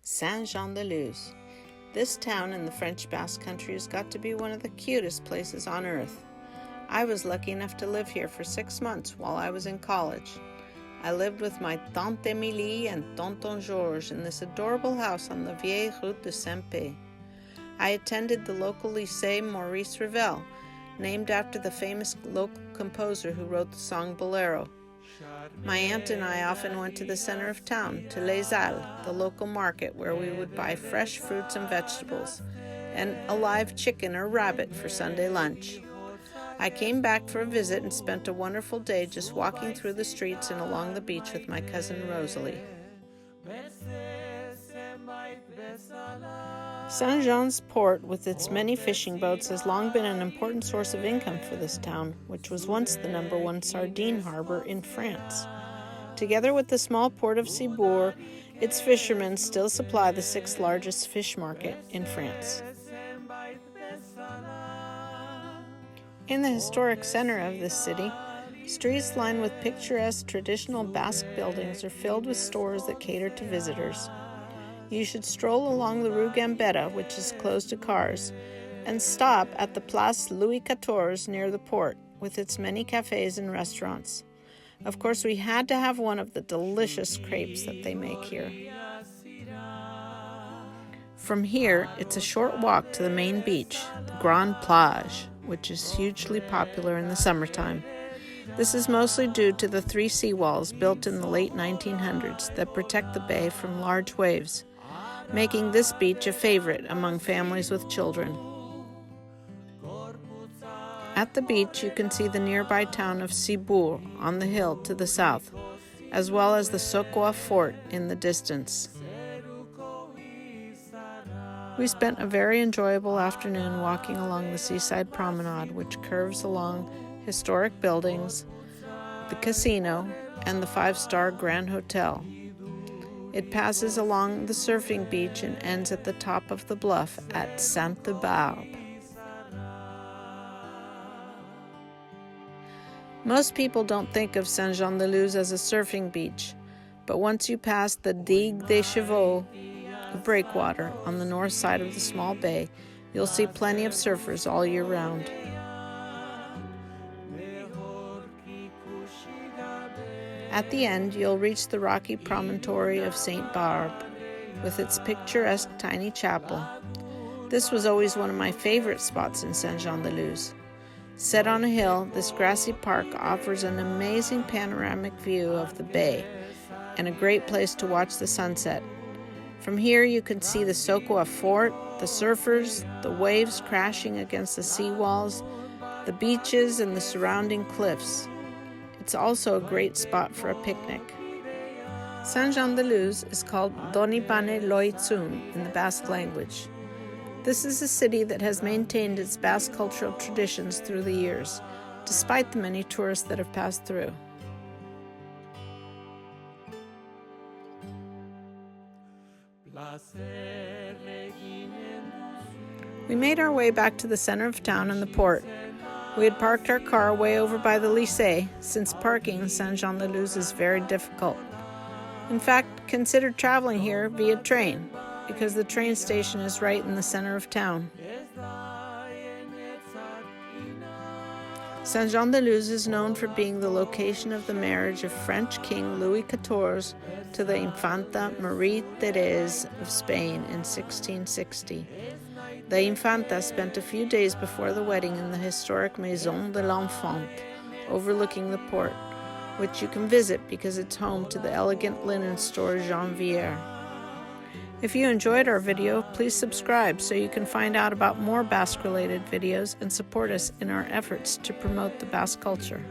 Saint-Jean-de-Luz. This town in the French Basque Country has got to be one of the cutest places on earth. I was lucky enough to live here for 6 months while I was in college. I lived with my Tante Emilie and Tonton Georges in this adorable house on the vieille route de Saint-Pé. I attended the local lycée Maurice Ravel, named after the famous local composer who wrote the song Bolero. My aunt and I often went to the center of town, to Les Halles, the local market where we would buy fresh fruits and vegetables, and a live chicken or rabbit for Sunday lunch. I came back for a visit and spent a wonderful day just walking through the streets and along the beach with my cousin Rosalie. Saint-Jean's port, with its many fishing boats, has long been an important source of income for this town, which was once the #1 sardine harbor in France. Together with the small port of Cibourg, its fishermen still supply the 6th largest fish market in France. In the historic center of this city, streets lined with picturesque traditional Basque buildings are filled with stores that cater to visitors. You should stroll along the Rue Gambetta, which is closed to cars, and stop at the Place Louis XIV near the port, with its many cafes and restaurants. Of course, we had to have one of the delicious crepes that they make here. From here, it's a short walk to the main beach, the Grand Plage, which is hugely popular in the summertime. This is mostly due to the 3 seawalls built in the late 1900s that protect the bay from large waves, making this beach a favorite among families with children. At the beach, you can see the nearby town of Cibourg on the hill to the south, as well as the Sokoa Fort in the distance. We spent a very enjoyable afternoon walking along the seaside promenade, which curves along historic buildings, the casino, and the 5-star Grand Hotel. It passes along the surfing beach and ends at the top of the bluff at Sainte-Barbe. Most people don't think of Saint-Jean-de-Luz as a surfing beach, but once you pass the Digue des Chevaux, a breakwater, on the north side of the small bay, you'll see plenty of surfers all year round. At the end, you'll reach the rocky promontory of St. Barbe, with its picturesque tiny chapel. This was always one of my favorite spots in Saint-Jean-de-Luz. Set on a hill, this grassy park offers an amazing panoramic view of the bay and a great place to watch the sunset. From here, you can see the Sokoa Fort, the surfers, the waves crashing against the seawalls, the beaches, and the surrounding cliffs. It's also a great spot for a picnic. Saint-Jean-de-Luz is called Donibane Lohitzun in the Basque language. This is a city that has maintained its Basque cultural traditions through the years, despite the many tourists that have passed through. We made our way back to the center of town and the port. We had parked our car way over by the lycée, since parking in Saint-Jean-de-Luz is very difficult. In fact, consider traveling here via train, because the train station is right in the center of town. Saint-Jean-de-Luz is known for being the location of the marriage of French King Louis XIV to the Infanta Therese of Spain in 1660. The Infanta spent a few days before the wedding in the historic Maison de l'Enfant, overlooking the port, which you can visit because it's home to the elegant linen store Janvier. If you enjoyed our video, please subscribe so you can find out about more Basque-related videos and support us in our efforts to promote the Basque culture.